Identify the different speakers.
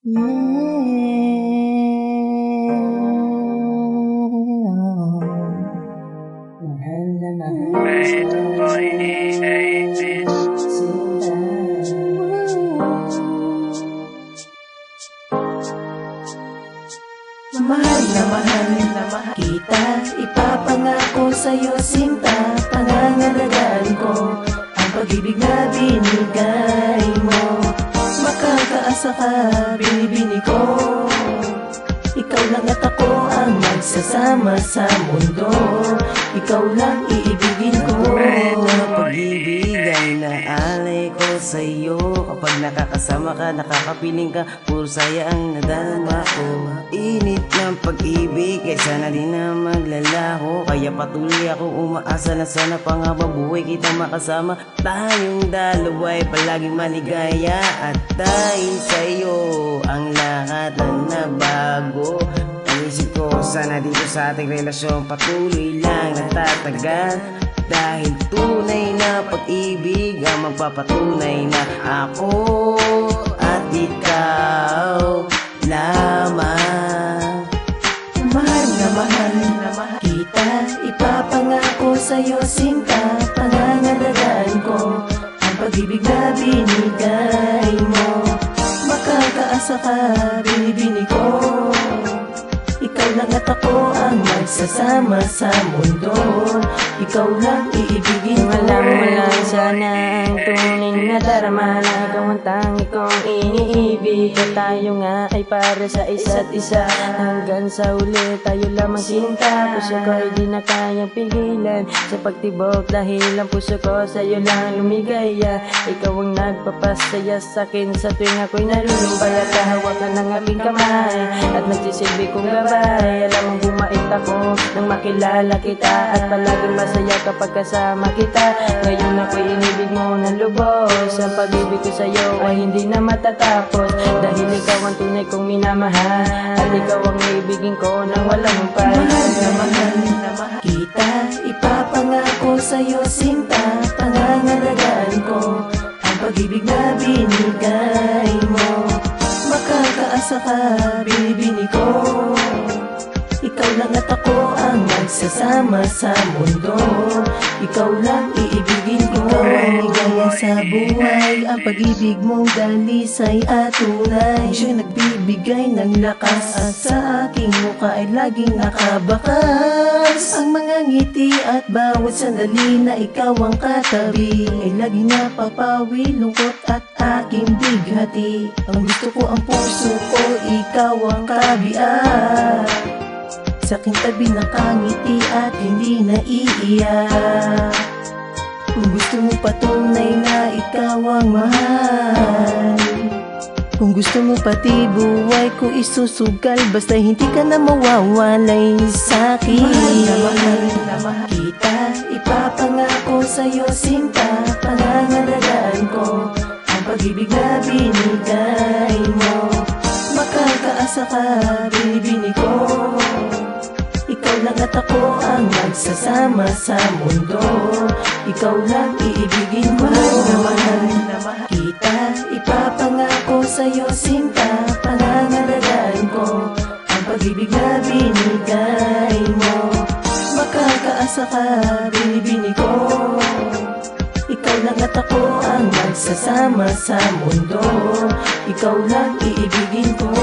Speaker 1: Mahal na mahal mahal na mahal kita, ipapangako sa'yo sinta, pangangalagaan ko ang pag-ibig na binigay mo. Makakaasa ka, binibini ko, ikaw lang at ako ang magsasama sa mundo. Ikaw lang iibigin ko.
Speaker 2: Pag-ibig ay naalay ko sa'yo. Kapag nakakasama ka, nakakapiling ka, puro saya ang nadarama ko. Init ng pag-ibig, kaysa na din na maglalaho. Kaya patuloy ako umaasa na sana panghabang buhay kita makasama. Tayong dalawa'y palaging maligaya, at dahil sa'yo ang lahat na nabago. Naisip ko sana dito sa ating relasyon patuloy lang natatagal, dahil tunay na pag-ibig ang magpapatunay na ako at ikaw lamang.
Speaker 1: Mahal na mahal kita, ipapangako sa'yo sinta, pangangalagaan ko ang pag-ibig na binigay mo. Makakaasa ka, binibini ko, ikaw lang at ako ang magsasama sa mundo. Ikaw lang iibigin ko.
Speaker 3: Walang sana ang tunay na darama na ikaw ang tangi kong iniibig. At tayo nga ay para sa isa't isa, hanggang sa uli tayo lamang sinta. Puso ko ay di na kayang pigilan sa pagtibok, dahil ang puso ko sa'yo lang lumigaya. Ikaw ang nagpapasaya sa'kin sa tuwing ako'y nalulumbay, at kahawakan ng aking kamay at nagsisilbi kong gabay. Alam mong bumait ako nang makilala kita, at palaging masaya kapag kasama kita. Ngayon ako'y inibig mo ng lubos, ang pag-ibig ko sa'yo ay hindi na matatapos, dahil ikaw ang tunay kong minamahal, at ikaw ang ibigin ko nang walang humpay.
Speaker 1: Mahal na mahal kita, ipapangako sa'yo sinta, pangangalagaan ko ang pag-ibig na binigay mo. Makakaasa ka, binibini ko, ikaw lang at ako ang magsasama sa mundo. Ikaw lang iibigin ko. Ikaw ang ligaya sa buhay, ang pag-ibig mong dalisay at tunay. Siya'y nagbibigay ng lakas, at sa aking mukha ay laging nakabakas. Ang mga ngiti at bawat sandali na ikaw ang katabi ay laging napapawi lungkot at aking bighati. Ang gusto ko, ang puso ko, ikaw ang kabiyak. Sa aking tabi nakangiti at hindi naiiyak. Kung gusto mo patunay na ikaw ang mahal, kung gusto mo pati buhay ko isusugal, basta hindi ka na mawawalay sa'kin. Mahal kita, ipapangako sa'yo sinta, pangangalagaan ko ang pag-ibig na binigay mo. Makakaasa ka, binibini ko, ikaw lang at ako ang magsasama sa mundo. Ikaw lang iibigin ko. Mahal na mahal kita, ipapangako sa'yo sinta, pangangalagaan ko ang pag-ibig na binigay mo. Makakaasa ka, binibini ko, ikaw lang at ako ang magsasama sa mundo. Ikaw lang iibigin ko.